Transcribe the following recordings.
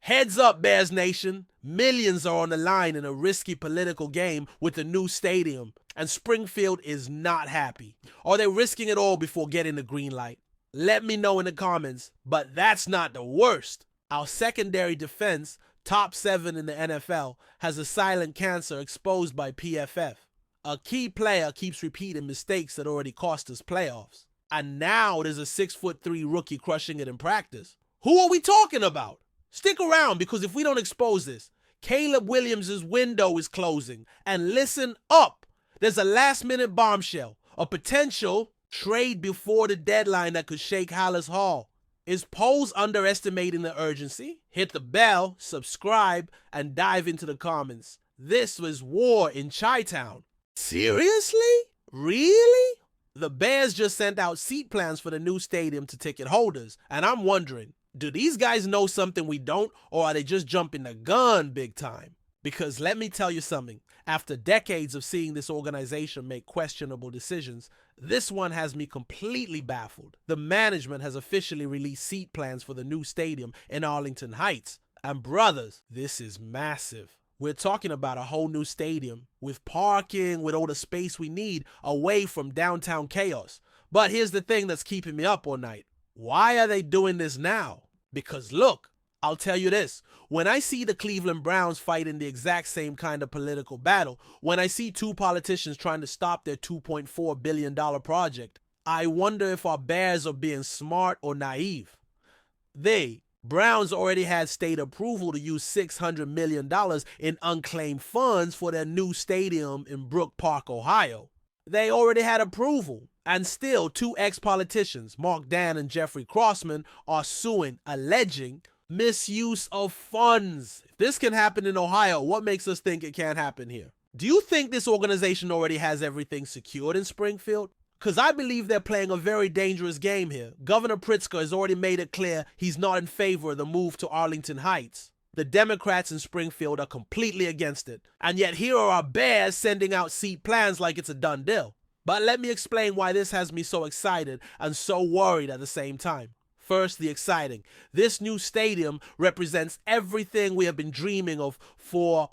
Heads up, Bears Nation. Millions are on the line in a risky political game with the new stadium, and Springfield is not happy. Are they risking it all before getting the green light? Let me know in the comments, but that's not the worst. Our secondary defense, top 7 in the NFL, has a silent cancer exposed by PFF. A key player keeps repeating mistakes that already cost us playoffs. And now there's a 6'3" rookie crushing it in practice. Who are we talking about? Stick around, because if we don't expose this, Caleb Williams' window is closing. And listen up, there's a last-minute bombshell, a potential trade before the deadline that could shake Hallis Hall. Is Pose underestimating the urgency? Hit the bell, subscribe, and dive into the comments. This was war in Chi-Town. Seriously? Really? The Bears just sent out seat plans for the new stadium to ticket holders, and I'm wondering, do these guys know something we don't, or are they just jumping the gun big time? Because let me tell you something, after decades of seeing this organization make questionable decisions, this one has me completely baffled. The management has officially released seat plans for the new stadium in Arlington Heights. And brothers, this is massive. We're talking about a whole new stadium with parking, with all the space we need away from downtown chaos. But here's the thing that's keeping me up all night. Why are they doing this now? Because look, I'll tell you this. When I see the Cleveland Browns fighting the exact same kind of political battle, when I see two politicians trying to stop their $2.4 billion project, I wonder if our Bears are being smart or naive. Browns already had state approval to use $600 million in unclaimed funds for their new stadium in Brook Park, Ohio. They already had approval. And still, two ex-politicians, Mark Dan and Jeffrey Crossman, are suing, alleging misuse of funds. If this can happen in Ohio, what makes us think it can't happen here? Do you think this organization already has everything secured in Springfield? Because I believe they're playing a very dangerous game here. Governor Pritzker has already made it clear he's not in favor of the move to Arlington Heights. The Democrats in Springfield are completely against it. And yet here are our Bears sending out seat plans like it's a done deal. But let me explain why this has me so excited and so worried at the same time. First, the exciting. This new stadium represents everything we have been dreaming of for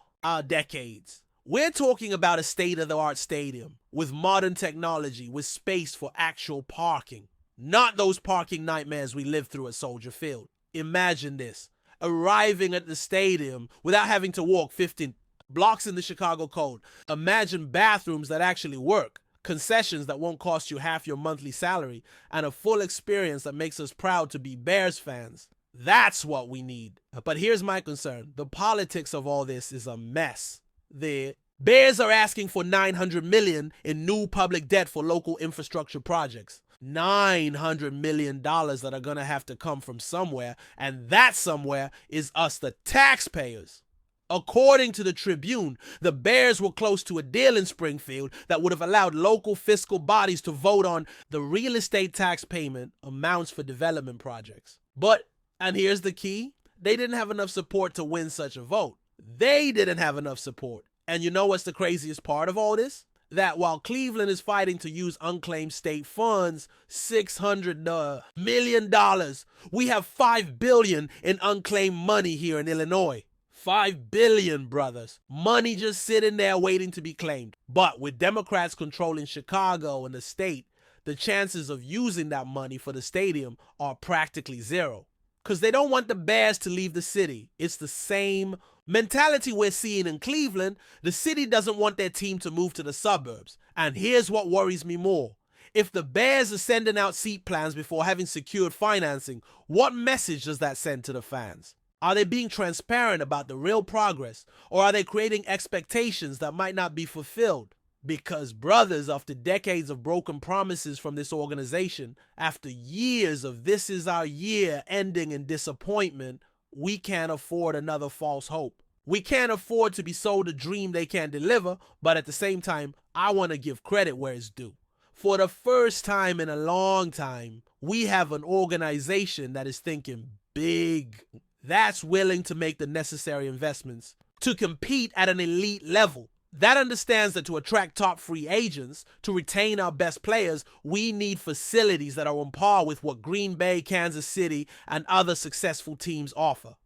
decades. We're talking about a state-of-the-art stadium with modern technology, with space for actual parking. Not those parking nightmares we lived through at Soldier Field. Imagine this, arriving at the stadium without having to walk 15 blocks in the Chicago code. Imagine bathrooms that actually work, concessions that won't cost you half your monthly salary, and a full experience that makes us proud to be Bears fans. That's what we need. But here's my concern. The politics of all this is a mess. The Bears are asking for $900 million in new public debt for local infrastructure projects. $900 million that are going to have to come from somewhere, and that somewhere is us, the taxpayers. According to the Tribune, the Bears were close to a deal in Springfield that would have allowed local fiscal bodies to vote on the real estate tax payment amounts for development projects. But, and here's the key, they didn't have enough support to win such a vote. They didn't have enough support. And you know what's the craziest part of all this? That while Cleveland is fighting to use unclaimed state funds, $600 million, we have $5 billion in unclaimed money here in Illinois. $5 billion, brothers. Money just sitting there waiting to be claimed. But with Democrats controlling Chicago and the state, the chances of using that money for the stadium are practically zero. Because they don't want the Bears to leave the city. It's the same mentality we're seeing in Cleveland. The city doesn't want their team to move to the suburbs. And here's what worries me more. If the Bears are sending out seat plans before having secured financing, what message does that send to the fans? Are they being transparent about the real progress, or are they creating expectations that might not be fulfilled? Because brothers, after decades of broken promises from this organization, after years of this is our year ending in disappointment, we can't afford another false hope. We can't afford to be sold a dream they can't deliver, but at the same time, I want to give credit where it's due. For the first time in a long time, we have an organization that is thinking big, that's willing to make the necessary investments to compete at an elite level. That understands that to attract top free agents, to retain our best players, we need facilities that are on par with what Green Bay, Kansas City, and other successful teams offer.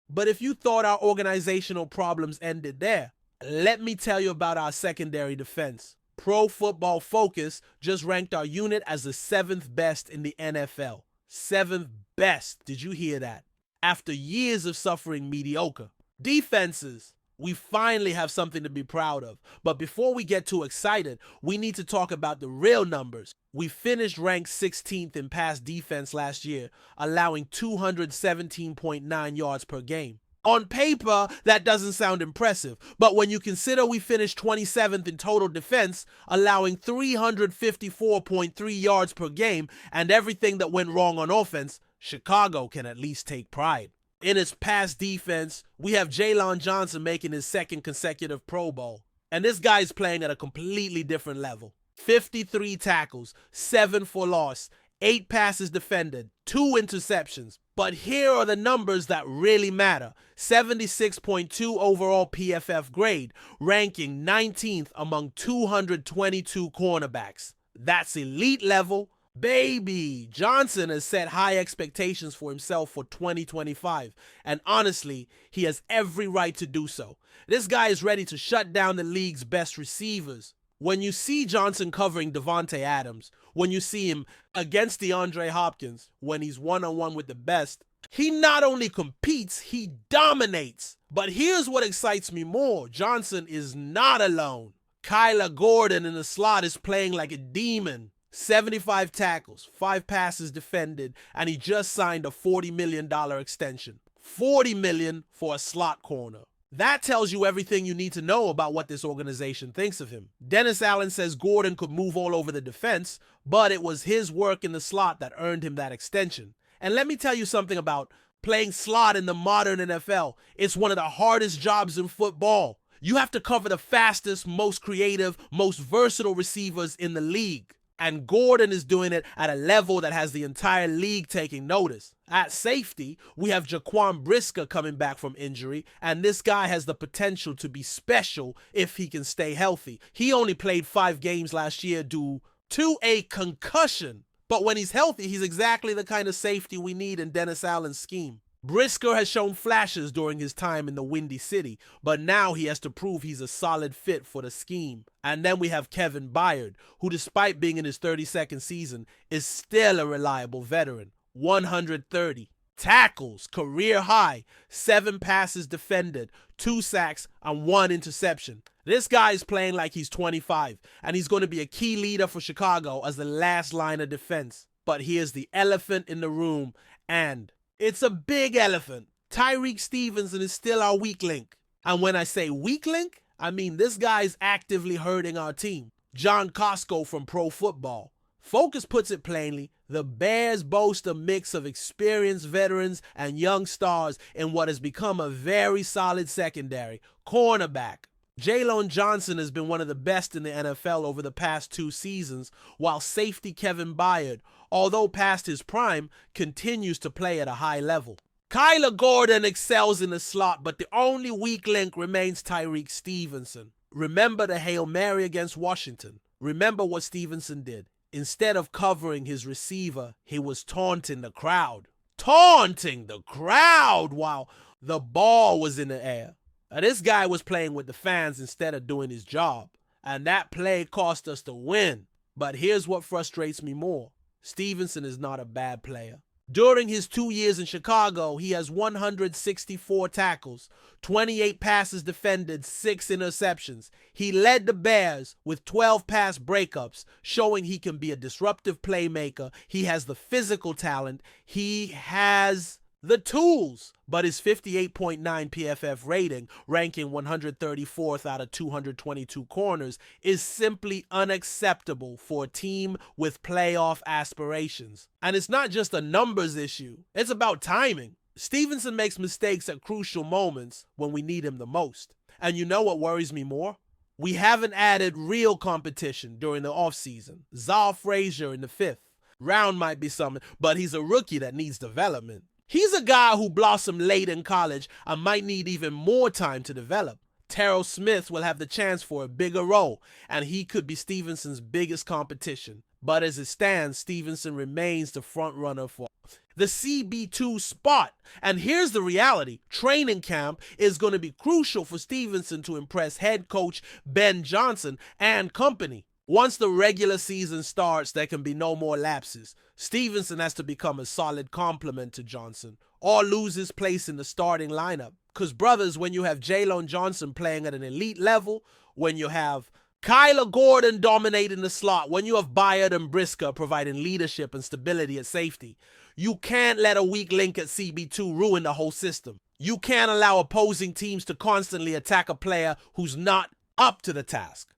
But if you thought our organizational problems ended there, let me tell you about our secondary defense. Pro Football Focus just ranked our unit as the 7th best in the NFL. 7th best. Did you hear that? After years of suffering mediocre. Defenses. We finally have something to be proud of. But before we get too excited, we need to talk about the real numbers. We finished ranked 16th in pass defense last year, allowing 217.9 yards per game. On paper, that doesn't sound impressive, but when you consider we finished 27th in total defense, allowing 354.3 yards per game, and everything that went wrong on offense, Chicago can at least take pride. In its pass defense, we have Jaylon Johnson making his 2nd consecutive Pro Bowl. And this guy's playing at a completely different level. 53 tackles, 7 for loss, 8 passes defended, 2 interceptions. But here are the numbers that really matter. 76.2 overall PFF grade, ranking 19th among 222 cornerbacks. That's elite level. Baby, Johnson has set high expectations for himself for 2025, and honestly, he has every right to do so. This guy is ready to shut down the league's best receivers. When you see Johnson covering Devontae Adams, when you see him against DeAndre Hopkins, when he's one-on-one with the best, he not only competes, he dominates. But here's what excites me more. Johnson is not alone. Kyler Gordon in the slot is playing like a demon. 75 tackles, 5 passes defended, and he just signed a $40 million extension. $40 million for a slot corner. That tells you everything you need to know about what this organization thinks of him. Dennis Allen says Gordon could move all over the defense, but it was his work in the slot that earned him that extension. And let me tell you something about playing slot in the modern NFL. It's one of the hardest jobs in football. You have to cover the fastest, most creative, most versatile receivers in the league. And Gordon is doing it at a level that has the entire league taking notice. At safety, we have Jaquan Brisker coming back from injury, and this guy has the potential to be special if he can stay healthy. He only played 5 games last year due to a concussion, but when he's healthy, he's exactly the kind of safety we need in Dennis Allen's scheme. Brisker has shown flashes during his time in the Windy City, but now he has to prove he's a solid fit for the scheme. And then we have Kevin Byard, who despite being in his 32nd season, is still a reliable veteran. 130 tackles, career high, 7 passes defended, 2 sacks, and 1 interception. This guy is playing like he's 25, and he's going to be a key leader for Chicago as the last line of defense. But here's the elephant in the room, and it's a big elephant. Tyreek Stevenson is still our weak link. And when I say weak link, I mean this guy is actively hurting our team. John Costco from Pro Football Focus puts it plainly, the Bears boast a mix of experienced veterans and young stars in what has become a very solid secondary. Cornerback. Jaylon Johnson has been one of the best in the NFL over the past 2 seasons, while safety Kevin Byard, although past his prime, continues to play at a high level. Kyler Gordon excels in the slot, but the only weak link remains Tyreek Stevenson. Remember the Hail Mary against Washington. Remember what Stevenson did. Instead of covering his receiver, he was taunting the crowd. Taunting the crowd while the ball was in the air. Now, this guy was playing with the fans instead of doing his job. And that play cost us the win. But here's what frustrates me more. Stevenson is not a bad player. During his 2 years in Chicago, he has 164 tackles, 28 passes defended, 6 interceptions. He led the Bears with 12 pass breakups, showing he can be a disruptive playmaker. He has the physical talent. He has the tools, but his 58.9 PFF rating, ranking 134th out of 222 corners, is simply unacceptable for a team with playoff aspirations. And it's not just a numbers issue, it's about timing. Stevenson makes mistakes at crucial moments when we need him the most. And you know what worries me more? We haven't added real competition during the offseason. Zal Frazier in the 5th round might be something, but he's a rookie that needs development. He's a guy who blossomed late in college and might need even more time to develop. Terrell Smith will have the chance for a bigger role, and he could be Stevenson's biggest competition. But as it stands, Stevenson remains the front runner for the CB2 spot. And here's the reality. Training camp is going to be crucial for Stevenson to impress head coach Ben Johnson and company. Once the regular season starts, there can be no more lapses. Stevenson has to become a solid complement to Johnson or lose his place in the starting lineup. Because, brothers, when you have Jalen Johnson playing at an elite level, when you have Kyler Gordon dominating the slot, when you have Byard and Brisker providing leadership and stability at safety, you can't let a weak link at CB2 ruin the whole system. You can't allow opposing teams to constantly attack a player who's not up to the task.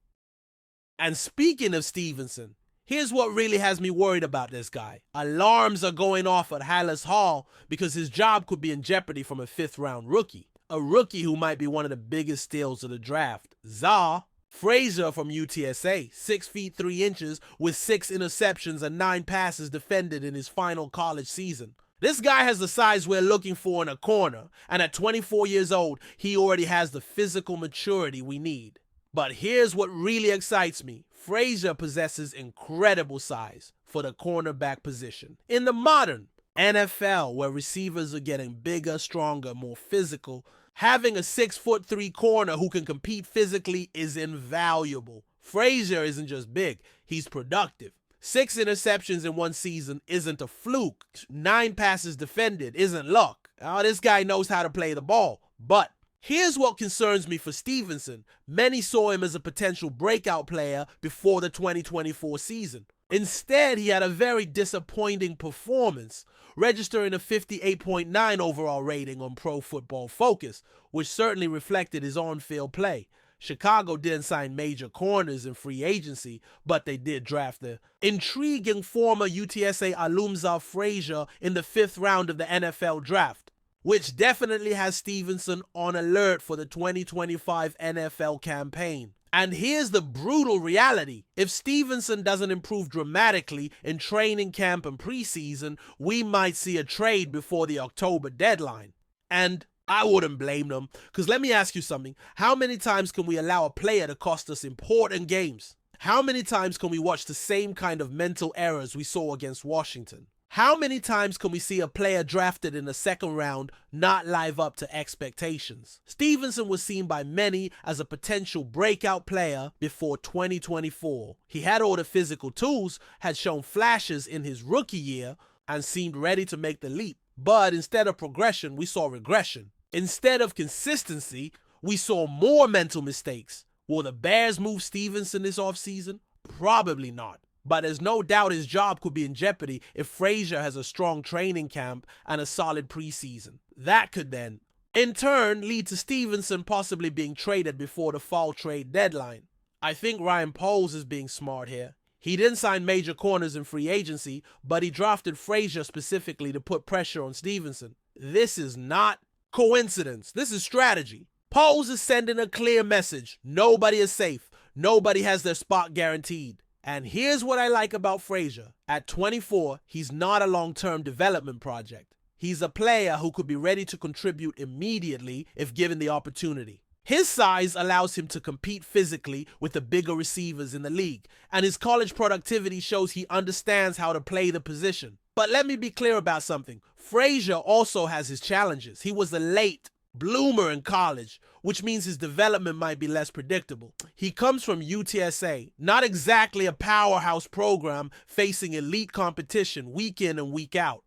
And speaking of Stevenson, here's what really has me worried about this guy. Alarms are going off at Hallis Hall because his job could be in jeopardy from a 5th-round rookie. A rookie who might be one of the biggest steals of the draft. Za Frazier from UTSA, 6 feet 3 inches with 6 interceptions and 9 passes defended in his final college season. This guy has the size we're looking for in a corner, and at 24 years old, he already has the physical maturity we need. But here's what really excites me. Frazier possesses incredible size for the cornerback position. In the modern NFL, where receivers are getting bigger, stronger, more physical, having a 6'3" corner who can compete physically is invaluable. Frazier isn't just big, he's productive. 6 interceptions in one season isn't a fluke. 9 passes defended isn't luck. Oh, this guy knows how to play the ball. But here's what concerns me for Stevenson. Many saw him as a potential breakout player before the 2024 season. Instead, he had a very disappointing performance, registering a 58.9 overall rating on Pro Football Focus, which certainly reflected his on-field play. Chicago didn't sign major corners in free agency, but they did draft the intriguing former UTSA Alumza Frazier in the 5th round of the NFL draft, which definitely has Stevenson on alert for the 2025 NFL campaign. And here's the brutal reality. If Stevenson doesn't improve dramatically in training camp and preseason, we might see a trade before the October deadline. And I wouldn't blame them, because let me ask you something. How many times can we allow a player to cost us important games? How many times can we watch the same kind of mental errors we saw against Washington? How many times can we see a player drafted in the 2nd round not live up to expectations? Stevenson was seen by many as a potential breakout player before 2024. He had all the physical tools, had shown flashes in his rookie year, and seemed ready to make the leap. But instead of progression, we saw regression. Instead of consistency, we saw more mental mistakes. Will the Bears move Stevenson this offseason? Probably not. But there's no doubt his job could be in jeopardy if Frazier has a strong training camp and a solid preseason. That could then, in turn, lead to Stevenson possibly being traded before the fall trade deadline. I think Ryan Poles is being smart here. He didn't sign major corners in free agency, but he drafted Frazier specifically to put pressure on Stevenson. This is not coincidence. This is strategy. Poles is sending a clear message. Nobody is safe. Nobody has their spot guaranteed. And here's what I like about Frazier. At 24, he's not a long-term development project. He's a player who could be ready to contribute immediately if given the opportunity. His size allows him to compete physically with the bigger receivers in the league, and his college productivity shows he understands how to play the position. But let me be clear about something. Frazier also has his challenges. He was a late bloomer in college, which means his development might be less predictable. He comes from UTSA, not exactly a powerhouse program facing elite competition week in and week out.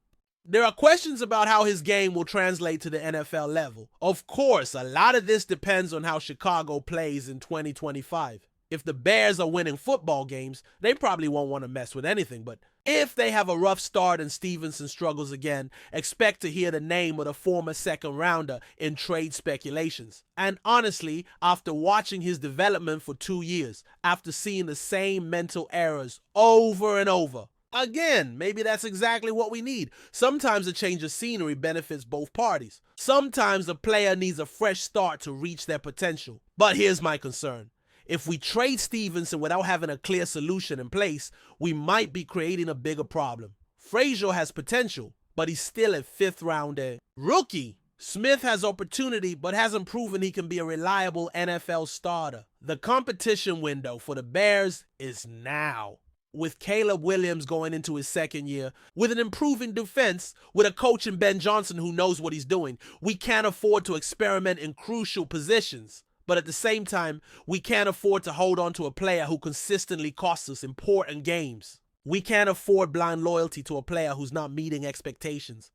There are questions about how his game will translate to the NFL level. Of course, a lot of this depends on how Chicago plays in 2025. If the Bears are winning football games, they probably won't want to mess with anything, but if they have a rough start and Stevenson struggles again, expect to hear the name of the former 2nd rounder in trade speculations. And honestly, after watching his development for 2 years, after seeing the same mental errors over and over, again, maybe that's exactly what we need. Sometimes a change of scenery benefits both parties. Sometimes a player needs a fresh start to reach their potential. But here's my concern. If we trade Stevenson without having a clear solution in place, we might be creating a bigger problem. Frazier has potential, but he's still a 5th round rookie. Smith has opportunity, but hasn't proven he can be a reliable NFL starter. The competition window for the Bears is now. with Caleb Williams going into his second year, with an improving defense, with a coach in Ben Johnson who knows what he's doing, we can't afford to experiment in crucial positions. But at the same time, we can't afford to hold on to a player who consistently costs us important games. We can't afford blind loyalty to a player who's not meeting expectations.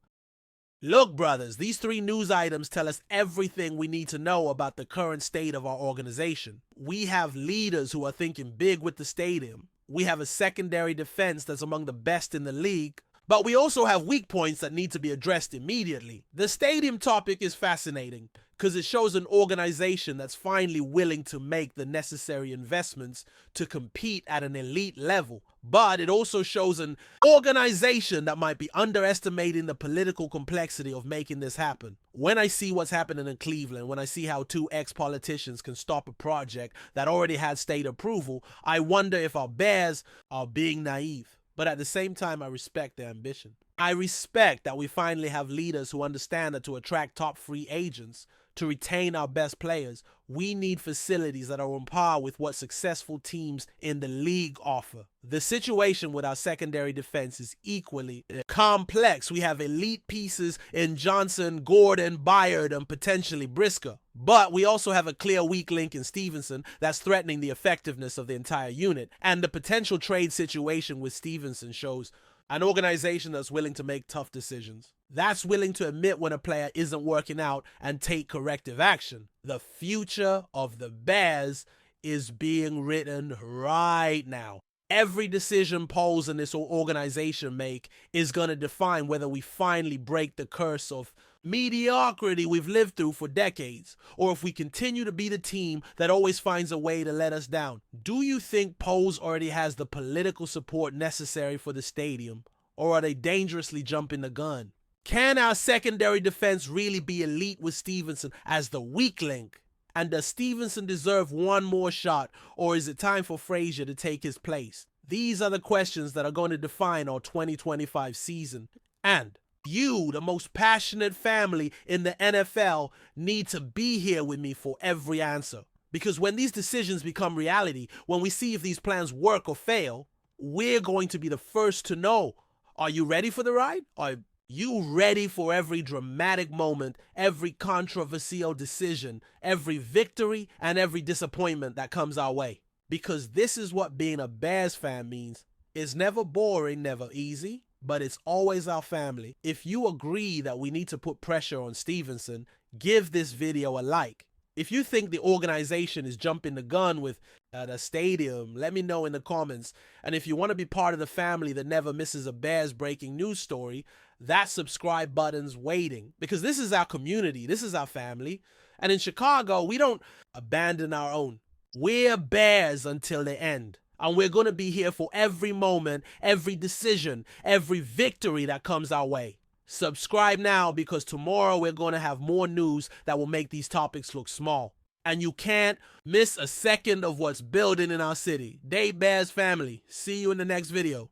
Look, brothers, these 3 news items tell us everything we need to know about the current state of our organization. We have leaders who are thinking big with the stadium. We have a secondary defense that's among the best in the league. But we also have weak points that need to be addressed immediately. The stadium topic is fascinating because it shows an organization that's finally willing to make the necessary investments to compete at an elite level. But it also shows an organization that might be underestimating the political complexity of making this happen. When I see what's happening in Cleveland, when I see how 2 ex-politicians can stop a project that already had state approval, I wonder if our Bears are being naive. But at the same time, I respect their ambition. I respect that we finally have leaders who understand that to attract top free agents, to retain our best players, we need facilities that are on par with what successful teams in the league offer. The situation with our secondary defense is equally complex. We have elite pieces in Johnson, Gordon, Byard, and potentially Brisker. But we also have a clear weak link in Stevenson that's threatening the effectiveness of the entire unit. And the potential trade situation with Stevenson shows an organization that's willing to make tough decisions. That's willing to admit when a player isn't working out and take corrective action. The future of the Bears is being written right now. Every decision polls in this organization make is going to define whether we finally break the curse of mediocrity we've lived through for decades, or if we continue to be the team that always finds a way to let us down. Do you think polls already has the political support necessary for the stadium, or are they dangerously jumping the gun? Can our secondary defense really be elite with Stevenson as the weak link? And does Stevenson deserve one more shot, or is it time for Frazier to take his place? These are the questions that are going to define our 2025 season. And you, the most passionate family in the NFL, need to be here with me for every answer. Because when these decisions become reality, when we see if these plans work or fail, we're going to be the first to know. Are you ready for the ride? Are you ready for every dramatic moment, every controversial decision, every victory, and every disappointment that comes our way? Because this is what being a Bears fan means. It's never boring, never easy, but it's always our family. If you agree that we need to put pressure on Stevenson, give this video a like. If you think the organization is jumping the gun with the stadium, let me know in the comments. And if you want to be part of the family that never misses a Bears breaking news story, that subscribe button's waiting. Because this is our community, this is our family. And in Chicago, we don't abandon our own. We're Bears until the end. And we're going to be here for every moment, every decision, every victory that comes our way. Subscribe now, because tomorrow we're going to have more news that will make these topics look small. And you can't miss a second of what's building in our city. Day Bears family. See you in the next video.